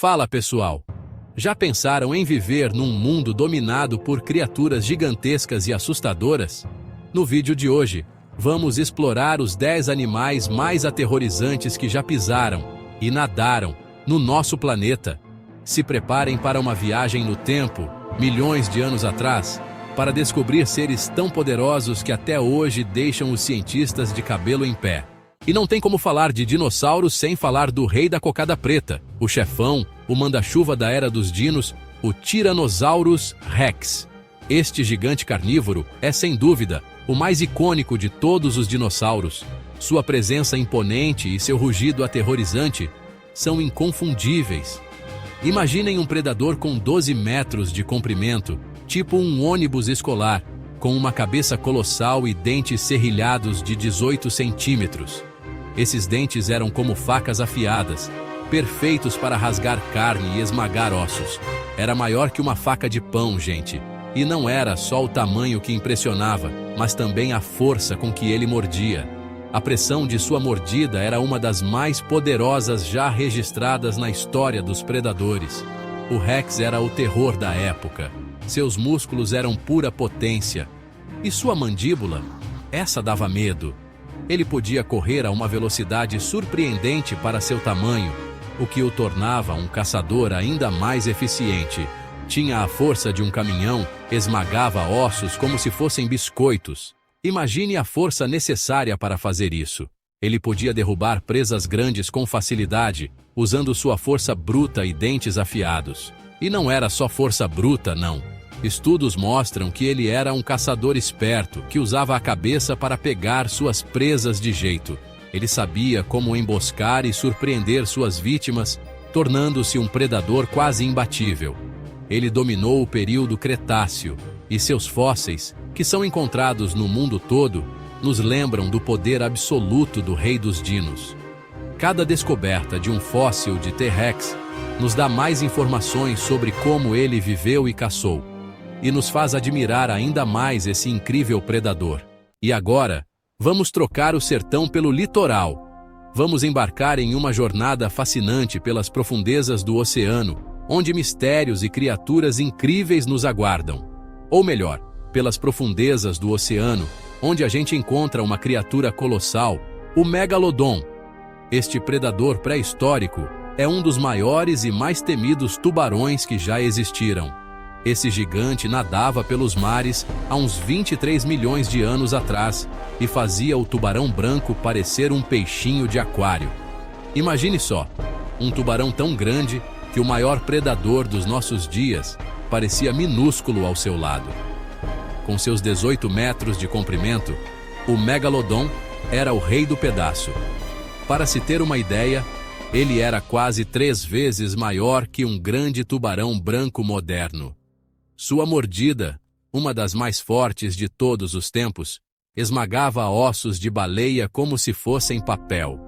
Fala, pessoal! Já pensaram em viver num mundo dominado por criaturas gigantescas e assustadoras? No vídeo de hoje, vamos explorar os 10 animais mais aterrorizantes que já pisaram e nadaram no nosso planeta. Se preparem para uma viagem no tempo, milhões de anos atrás, para descobrir seres tão poderosos que até hoje deixam os cientistas de cabelo em pé. E não tem como falar de dinossauros sem falar do rei da cocada preta, o chefão, o manda-chuva da era dos dinos, o Tyrannosaurus Rex. Este gigante carnívoro é, sem dúvida, o mais icônico de todos os dinossauros. Sua presença imponente e seu rugido aterrorizante são inconfundíveis. Imaginem um predador com 12 metros de comprimento, tipo um ônibus escolar, com uma cabeça colossal e dentes serrilhados de 18 centímetros. Esses dentes eram como facas afiadas, perfeitos para rasgar carne e esmagar ossos. Era maior que uma faca de pão, gente. E não era só o tamanho que impressionava, mas também a força com que ele mordia. A pressão de sua mordida era uma das mais poderosas já registradas na história dos predadores. O Rex era o terror da época. Seus músculos eram pura potência. E sua mandíbula? Essa dava medo. Ele podia correr a uma velocidade surpreendente para seu tamanho, o que o tornava um caçador ainda mais eficiente. Tinha a força de um caminhão, esmagava ossos como se fossem biscoitos. Imagine a força necessária para fazer isso. Ele podia derrubar presas grandes com facilidade, usando sua força bruta e dentes afiados. E não era só força bruta, não. Estudos mostram que ele era um caçador esperto, que usava a cabeça para pegar suas presas de jeito. Ele sabia como emboscar e surpreender suas vítimas, tornando-se um predador quase imbatível. Ele dominou o período Cretáceo, e seus fósseis, que são encontrados no mundo todo, nos lembram do poder absoluto do rei dos dinos. Cada descoberta de um fóssil de T-Rex nos dá mais informações sobre como ele viveu e caçou, e nos faz admirar ainda mais esse incrível predador. E agora, vamos trocar o sertão pelo litoral. Vamos embarcar em uma jornada fascinante pelas profundezas do oceano, onde mistérios e criaturas incríveis nos aguardam. Ou melhor, pelas profundezas do oceano, onde a gente encontra uma criatura colossal, o Megalodon. Este predador pré-histórico é um dos maiores e mais temidos tubarões que já existiram. Esse gigante nadava pelos mares há uns 23 milhões de anos atrás e fazia o tubarão branco parecer um peixinho de aquário. Imagine só, um tubarão tão grande que o maior predador dos nossos dias parecia minúsculo ao seu lado. Com seus 18 metros de comprimento, o Megalodon era o rei do pedaço. Para se ter uma ideia, ele era quase 3 vezes maior que um grande tubarão branco moderno. Sua mordida, uma das mais fortes de todos os tempos, esmagava ossos de baleia como se fossem papel.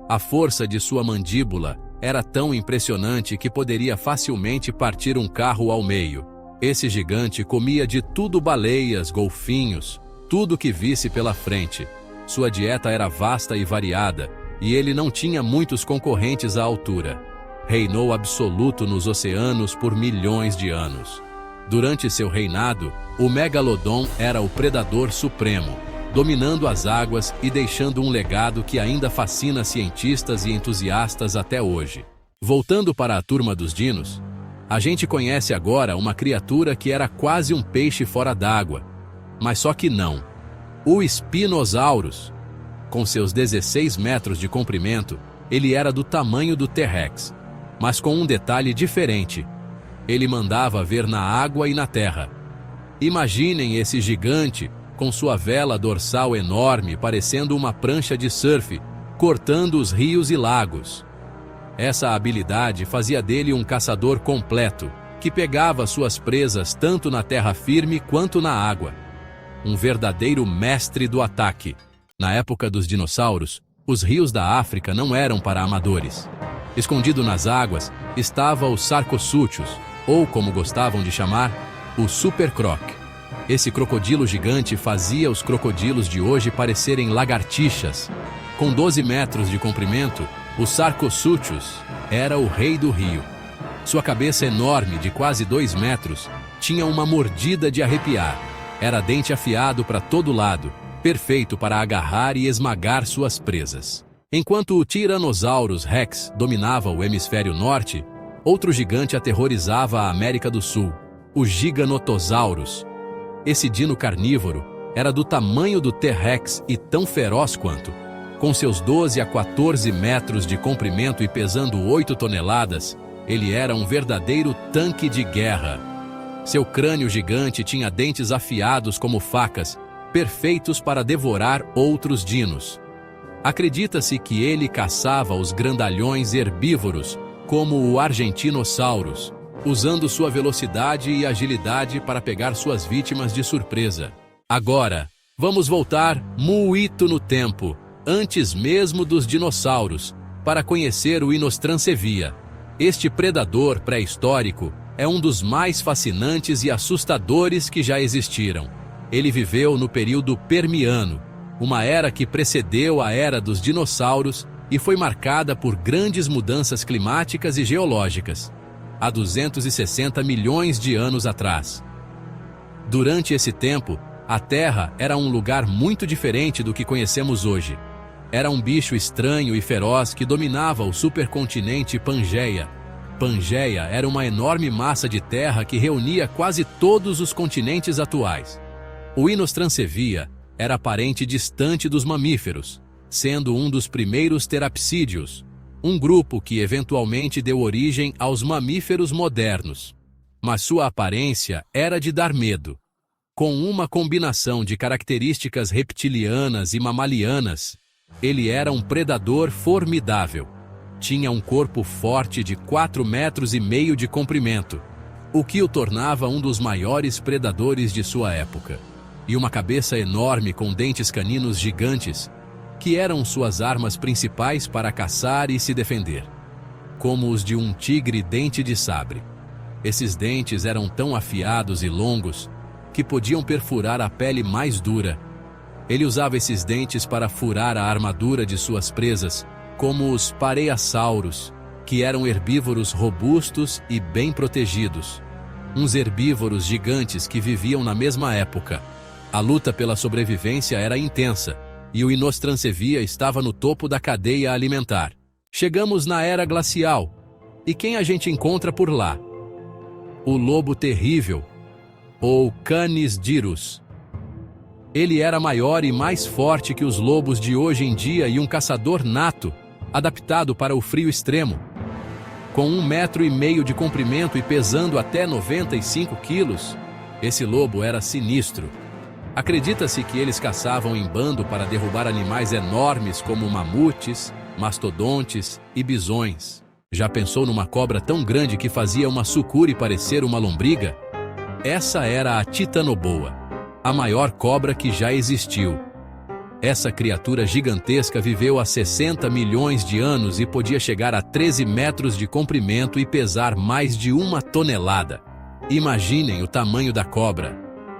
A força de sua mandíbula era tão impressionante que poderia facilmente partir um carro ao meio. Esse gigante comia de tudo: baleias, golfinhos, tudo que visse pela frente. Sua dieta era vasta e variada, e ele não tinha muitos concorrentes à altura. Reinou absoluto nos oceanos por milhões de anos. Durante seu reinado, o Megalodon era o predador supremo, dominando as águas e deixando um legado que ainda fascina cientistas e entusiastas até hoje. Voltando para a turma dos dinos, a gente conhece agora uma criatura que era quase um peixe fora d'água, mas só que não. O Spinosaurus. Com seus 16 metros de comprimento, ele era do tamanho do T-Rex, mas com um detalhe diferente. Ele mandava ver na água e na terra. Imaginem esse gigante, com sua vela dorsal enorme parecendo uma prancha de surf, cortando os rios e lagos. Essa habilidade fazia dele um caçador completo, que pegava suas presas tanto na terra firme quanto na água. Um verdadeiro mestre do ataque. Na época dos dinossauros, os rios da África não eram para amadores. Escondido nas águas estava o Sarcosuchus, ou como gostavam de chamar, o Super Croc. Esse crocodilo gigante fazia os crocodilos de hoje parecerem lagartixas. Com 12 metros de comprimento, o Sarcosuchus era o rei do rio. Sua cabeça enorme, de quase 2 metros, tinha uma mordida de arrepiar. Era dente afiado para todo lado, perfeito para agarrar e esmagar suas presas. Enquanto o Tyrannosaurus Rex dominava o hemisfério norte, outro gigante aterrorizava a América do Sul, o Giganotosaurus. Esse dino carnívoro era do tamanho do T-Rex e tão feroz quanto. Com seus 12 a 14 metros de comprimento e pesando 8 toneladas, ele era um verdadeiro tanque de guerra. Seu crânio gigante tinha dentes afiados como facas, perfeitos para devorar outros dinos. Acredita-se que ele caçava os grandalhões herbívoros, como o Argentinosaurus, usando sua velocidade e agilidade para pegar suas vítimas de surpresa. Agora, vamos voltar muito no tempo, antes mesmo dos dinossauros, para conhecer o Inostrancevia. Este predador pré-histórico é um dos mais fascinantes e assustadores que já existiram. Ele viveu no período Permiano, uma era que precedeu a era dos dinossauros e foi marcada por grandes mudanças climáticas e geológicas, há 260 milhões de anos atrás. Durante esse tempo, a Terra era um lugar muito diferente do que conhecemos hoje. Era um bicho estranho e feroz que dominava o supercontinente Pangeia. Pangeia era uma enorme massa de terra que reunia quase todos os continentes atuais. O Inostrancevia era parente distante dos mamíferos, sendo um dos primeiros terapsídeos, um grupo que eventualmente deu origem aos mamíferos modernos. Mas sua aparência era de dar medo. Com uma combinação de características reptilianas e mamalianas, ele era um predador formidável. Tinha um corpo forte de 4,5 metros de comprimento, o que o tornava um dos maiores predadores de sua época, e uma cabeça enorme com dentes caninos gigantes, que eram suas armas principais para caçar e se defender, como os de um tigre dente de sabre. Esses dentes eram tão afiados e longos que podiam perfurar a pele mais dura. Ele usava esses dentes para furar a armadura de suas presas, como os Pareiasauros, que eram herbívoros robustos e bem protegidos. Uns herbívoros gigantes que viviam na mesma época. A luta pela sobrevivência era intensa, e o Inostrancevia estava no topo da cadeia alimentar. Chegamos na Era Glacial. E quem a gente encontra por lá? O lobo terrível, ou Canis Dirus. Ele era maior e mais forte que os lobos de hoje em dia e um caçador nato, adaptado para o frio extremo. Com 1,5 metro de comprimento e pesando até 95 quilos, esse lobo era sinistro. Acredita-se que eles caçavam em bando para derrubar animais enormes como mamutes, mastodontes e bisões. Já pensou numa cobra tão grande que fazia uma sucuri parecer uma lombriga? Essa era a Titanoboa, a maior cobra que já existiu. Essa criatura gigantesca viveu há 60 milhões de anos e podia chegar a 13 metros de comprimento e pesar mais de 1 tonelada. Imaginem o tamanho da cobra.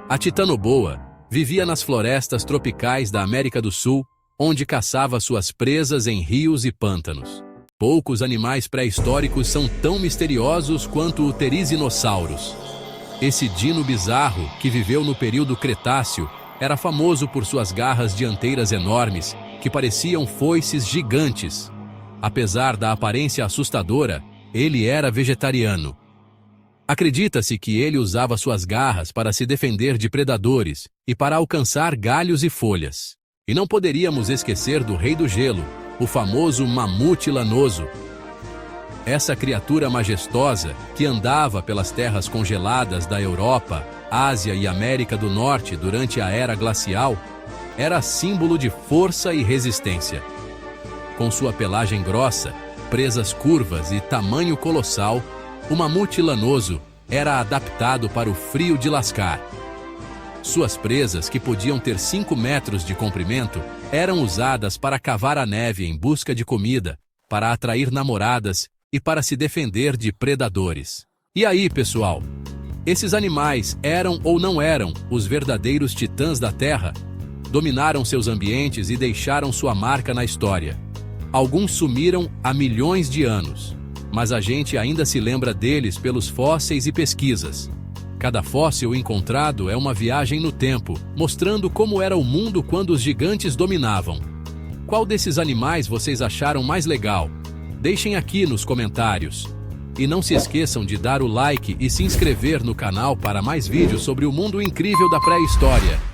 A Titanoboa vivia nas florestas tropicais da América do Sul, onde caçava suas presas em rios e pântanos. Poucos animais pré-históricos são tão misteriosos quanto o Therizinosaurus. Esse dino bizarro, que viveu no período Cretáceo, era famoso por suas garras dianteiras enormes, que pareciam foices gigantes. Apesar da aparência assustadora, ele era vegetariano. Acredita-se que ele usava suas garras para se defender de predadores e para alcançar galhos e folhas. E não poderíamos esquecer do Rei do Gelo, o famoso mamute lanoso. Essa criatura majestosa, que andava pelas terras congeladas da Europa, Ásia e América do Norte durante a Era Glacial, era símbolo de força e resistência. Com sua pelagem grossa, presas curvas e tamanho colossal, o mamute lanoso era adaptado para o frio de lascar. Suas presas, que podiam ter 5 metros de comprimento, eram usadas para cavar a neve em busca de comida, para atrair namoradas e para se defender de predadores. E aí, pessoal? Esses animais eram ou não eram os verdadeiros titãs da Terra? Dominaram seus ambientes e deixaram sua marca na história. Alguns sumiram há milhões de anos. mas a gente ainda se lembra deles pelos fósseis e pesquisas. Cada fóssil encontrado é uma viagem no tempo, mostrando como era o mundo quando os gigantes dominavam. Qual desses animais vocês acharam mais legal? Deixem aqui nos comentários. E não se esqueçam de dar o like e se inscrever no canal para mais vídeos sobre o mundo incrível da pré-história.